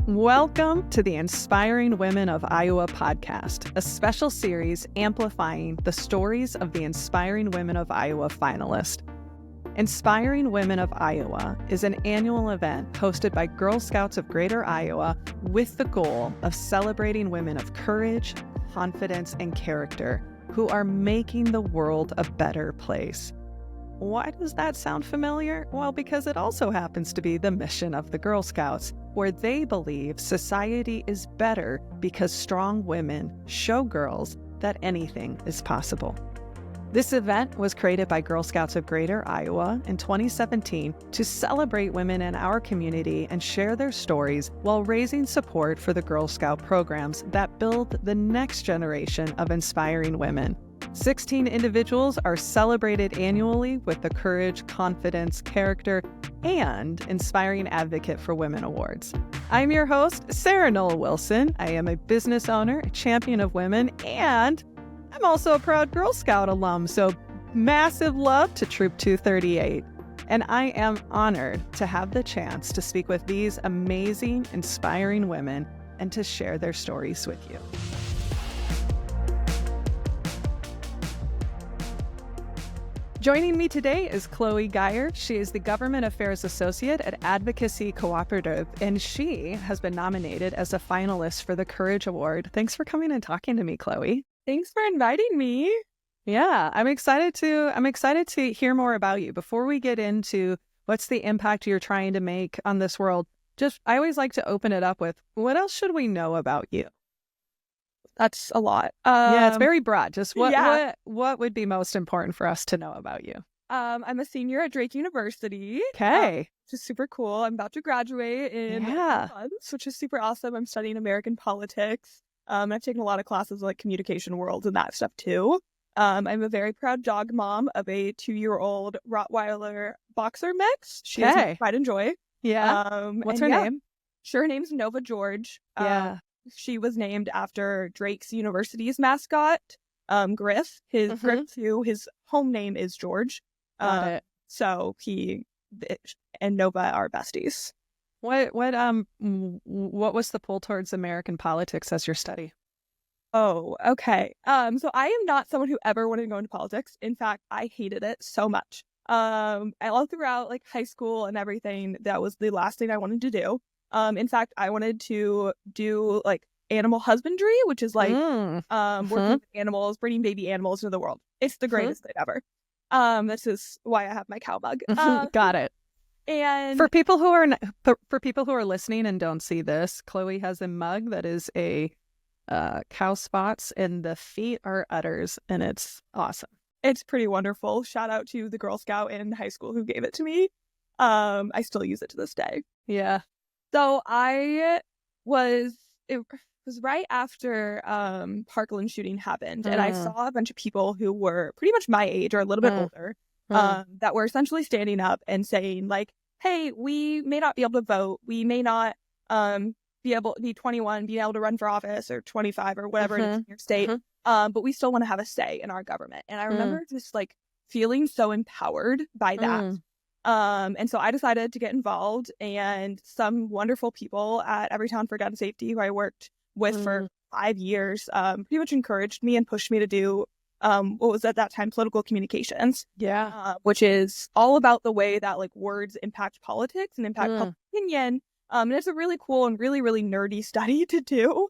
Welcome to the Inspiring Women of Iowa podcast, a special series amplifying the stories of the Inspiring Women of Iowa finalist. Inspiring Women of Iowa is an annual event hosted by Girl Scouts of Greater Iowa with the goal of celebrating women of courage, confidence, and character who are making the world a better place. Why does that sound familiar? Well, because it also happens to be the mission of the Girl Scouts, where they believe society is better because strong women show girls that anything is possible. This event was created by Girl Scouts of Greater Iowa in 2017 to celebrate women in our community and share their stories while raising support for the Girl Scout programs that build the next generation of inspiring women. 16 individuals are celebrated annually with the Courage, Confidence, Character, and Inspiring Advocate for Women awards. I'm your host, Sarah Noel Wilson. I am a business owner, a champion of women, and I'm also a proud Girl Scout alum, so massive love to Troop 238. And I am honored to have the chance to speak with these amazing, inspiring women and to share their stories with you. Joining me today is Chloe Geyer. She is the Government Affairs Associate at Advocacy Cooperative, and she has been nominated as a finalist for the Courage Award. Thanks for coming and talking to me, Chloe. Thanks for inviting me. Yeah, I'm excited to hear more about you. Before we get into what's the impact you're trying to make on this world, I always like to open it up with, what else should we know about you? That's a lot. Yeah, it's very broad. Just what would be most important for us to know about you? I'm a senior at Drake University. Okay. Which is super cool. I'm about to graduate in months, which is super awesome. I'm studying American politics. I've taken a lot of classes like communication worlds and that stuff too. I'm a very proud dog mom of a 2-year-old Rottweiler boxer mix. She is my pride and joy. Yeah. What's her name? Sure, her name's Nova George. She was named after Drake's University's mascot, Griff. Griff too. His home name is George. Got it. So he and Nova are besties. What was the pull towards American politics as your study? Oh, okay. So I am not someone who ever wanted to go into politics. In fact, I hated it so much. All throughout like high school and everything, that was the last thing I wanted to do. In fact, I wanted to do like animal husbandry, which is like working with animals, bringing baby animals into the world. It's the greatest thing ever. This is why I have my cow mug. Got it. And for people who are listening and don't see this, Chloe has a mug that is a cow spots, and the feet are udders, and it's awesome. It's pretty wonderful. Shout out to the Girl Scout in high school who gave it to me. I still use it to this day. Yeah. So it was right after Parkland shooting happened, and I saw a bunch of people who were pretty much my age or a little bit older that were essentially standing up and saying like, hey, we may not be able to vote. We may not be able to be 21, be able to run for office, or 25 or whatever it is in your state, but we still want to have a say in our government. And I remember just like feeling so empowered by that. And so I decided to get involved, and some wonderful people at Everytown for Gun Safety, who I worked with for 5 years, pretty much encouraged me and pushed me to do what was at that time political communications. Yeah. Which is all about the way that like words impact politics and impact public opinion. And it's a really cool and really, really nerdy study to do.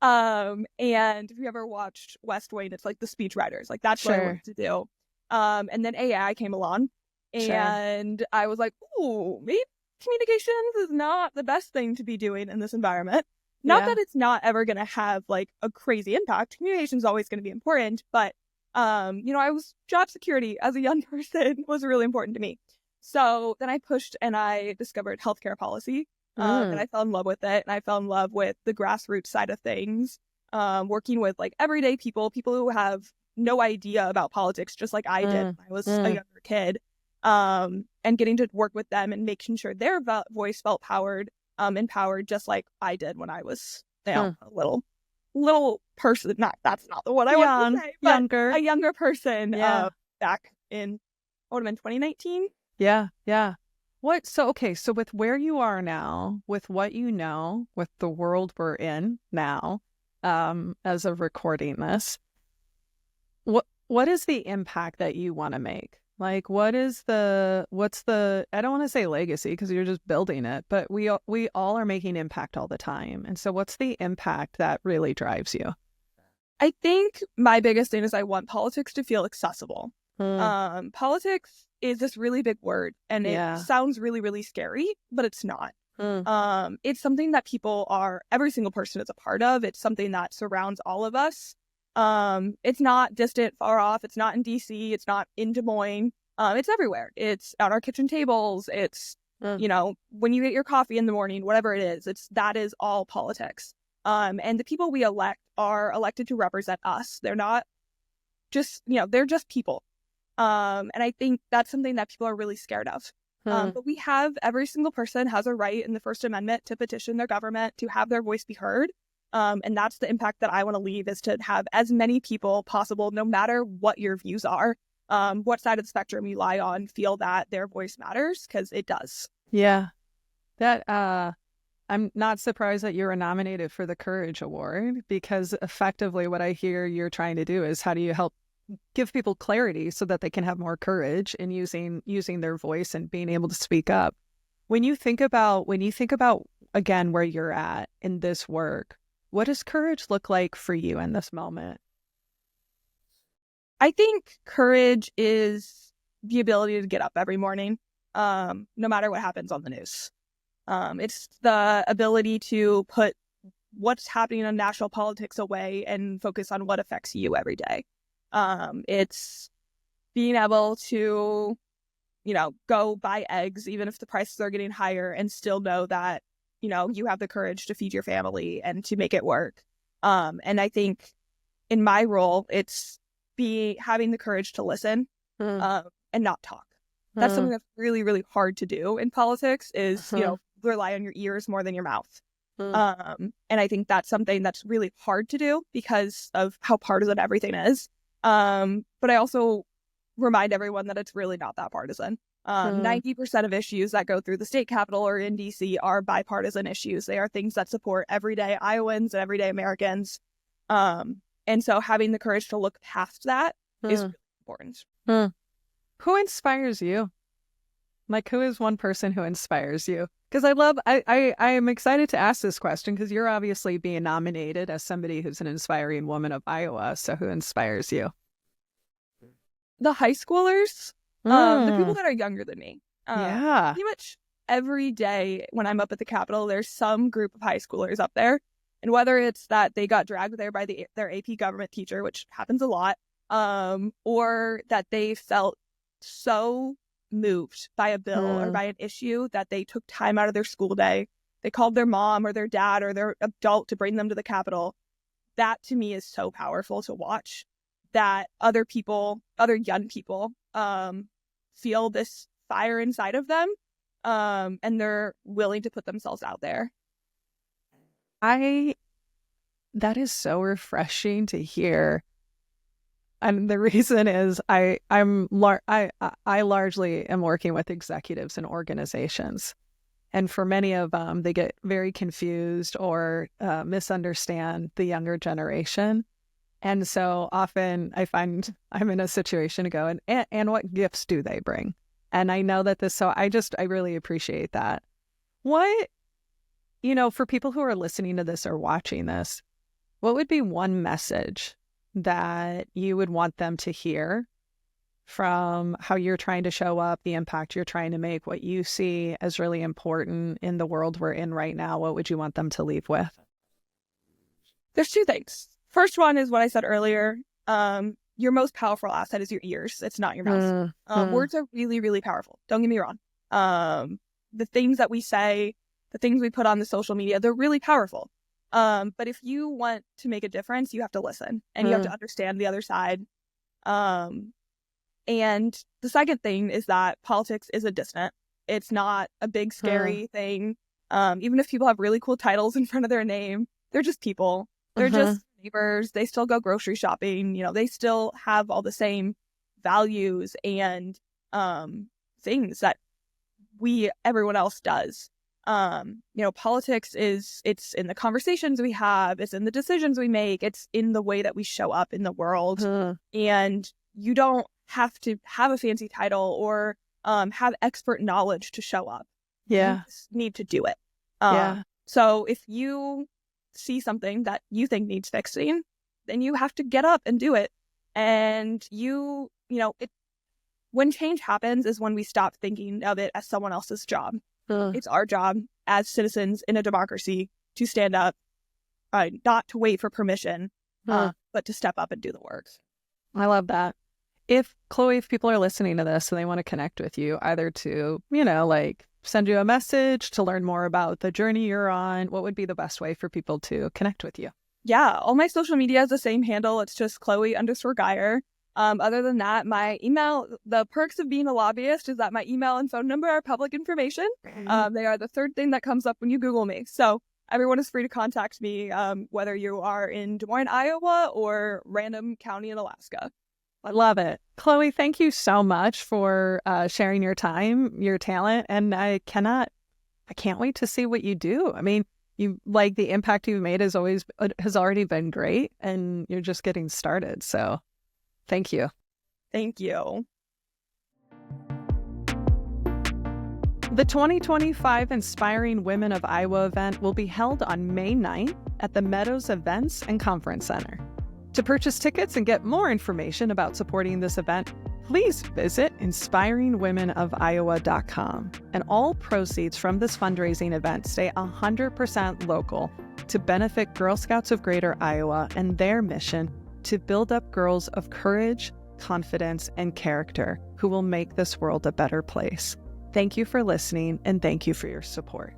And if you ever watched West Wing, it's like the speech writers, like that's what I wanted to do. And then AI came along. And I was like, ooh, maybe communications is not the best thing to be doing in this environment. Not that it's not ever going to have like a crazy impact. Communication is always going to be important. But, job security as a young person was really important to me. So then I pushed and I discovered healthcare policy. And I fell in love with it. And I fell in love with the grassroots side of things, working with like everyday people who have no idea about politics, just like I did when I was a younger kid. And getting to work with them and making sure their voice felt empowered, just like I did when I was a little person. That's not the one I want to say, but a younger person back in, what would have been 2019? Yeah. So with where you are now, with what you know, with the world we're in now, as of recording this, what is the impact that you want to make? Like, what's the, I don't want to say legacy because you're just building it, but we all are making impact all the time. And so what's the impact that really drives you? I think my biggest thing is I want politics to feel accessible. Politics is this really big word, and it sounds really, really scary, but it's not. It's something that every single person is a part of. It's something that surrounds all of us. It's not distant, far off. It's not in DC. It's not in Des Moines. It's everywhere. It's on our kitchen tables. It's, when you get your coffee in the morning, whatever it is, that is all politics. And the people we elect are elected to represent us. They're not just, they're just people. And I think that's something that people are really scared of. But every single person has a right in the First Amendment to petition their government, to have their voice be heard. And that's the impact that I want to leave, is to have as many people possible, no matter what your views are, what side of the spectrum you lie on, feel that their voice matters, because it does. Yeah. I'm not surprised that you were nominated for the Courage Award, because effectively what I hear you're trying to do is, how do you help give people clarity so that they can have more courage in using their voice and being able to speak up. When you think about again where you're at in this work, what does courage look like for you in this moment? I think courage is the ability to get up every morning, no matter what happens on the news. It's the ability to put what's happening in national politics away and focus on what affects you every day. It's being able to, go buy eggs, even if the prices are getting higher, and still know that, you have the courage to feed your family and to make it work. And I think in my role, it's having the courage to listen, and not talk. That's something that's really, really hard to do in politics, is, rely on your ears more than your mouth. And I think that's something that's really hard to do because of how partisan everything is. But I also remind everyone that it's really not that partisan. 90% of issues that go through the state capitol or in DC are bipartisan issues. They are things that support everyday Iowans and everyday Americans. And so having the courage to look past that is really important. Who inspires you? Like, who is one person who inspires you? Because I am excited to ask this question, because you're obviously being nominated as somebody who's an inspiring woman of Iowa. So who inspires you? The high schoolers, the people that are younger than me. Pretty much every day when I'm up at the Capitol, there's some group of high schoolers up there. And whether it's that they got dragged there by their AP government teacher, which happens a lot, or that they felt so moved by a bill or by an issue that they took time out of their school day. They called their mom or their dad or their adult to bring them to the Capitol. That to me is so powerful to watch, that other young people, feel this fire inside of them, and they're willing to put themselves out there. That is so refreshing to hear. And the reason is I largely am working with executives and organizations. And for many of them, they get very confused or misunderstand the younger generation. And so often I find I'm in a situation to go, and what gifts do they bring? And I know that I really appreciate that. What, for people who are listening to this or watching this, what would be one message that you would want them to hear from how you're trying to show up, the impact you're trying to make, what you see as really important in the world we're in right now? What would you want them to leave with? There's two things. First one is what I said earlier. Your most powerful asset is your ears. It's not your mouth. Words are really, really powerful. Don't get me wrong. The things that we say, the things we put on the social media, they're really powerful. But if you want to make a difference, you have to listen and you have to understand the other side. And the second thing is that politics is a distant. It's not a big, scary thing. Even if people have really cool titles in front of their name, they're just people. They're just neighbors. They still go grocery shopping. They still have all the same values and things that everyone else does. Politics it's in the conversations we have, it's in the decisions we make, it's in the way that we show up in the world. And you don't have to have a fancy title or have expert knowledge to show up. Yeah. You just need to do it. Yeah. So if you see something that you think needs fixing, then you have to get up and do it. And when change happens is when we stop thinking of it as someone else's job. It's our job as citizens in a democracy to stand up, not to wait for permission, but to step up and do the work. I love that. If people are listening to this and they want to connect with you, either to, send you a message, to learn more about the journey you're on, what would be the best way for people to connect with you? Yeah, all my social media is the same handle. It's just Chloe_Geyer. Other than that, my email, the perks of being a lobbyist is that my email and phone number are public information. They are the third thing that comes up when you Google me. So everyone is free to contact me, whether you are in Des Moines, Iowa, or random county in Alaska. I love it. Chloe, thank you so much for sharing your time, your talent, and I can't wait to see what you do. I mean, the impact you've made has already been great, and you're just getting started. So thank you. Thank you. The 2025 Inspiring Women of Iowa event will be held on May 9th at the Meadows Events and Conference Center. To purchase tickets and get more information about supporting this event, please visit inspiringwomenofiowa.com. And all proceeds from this fundraising event stay 100% local to benefit Girl Scouts of Greater Iowa and their mission to build up girls of courage, confidence, and character who will make this world a better place. Thank you for listening, and thank you for your support.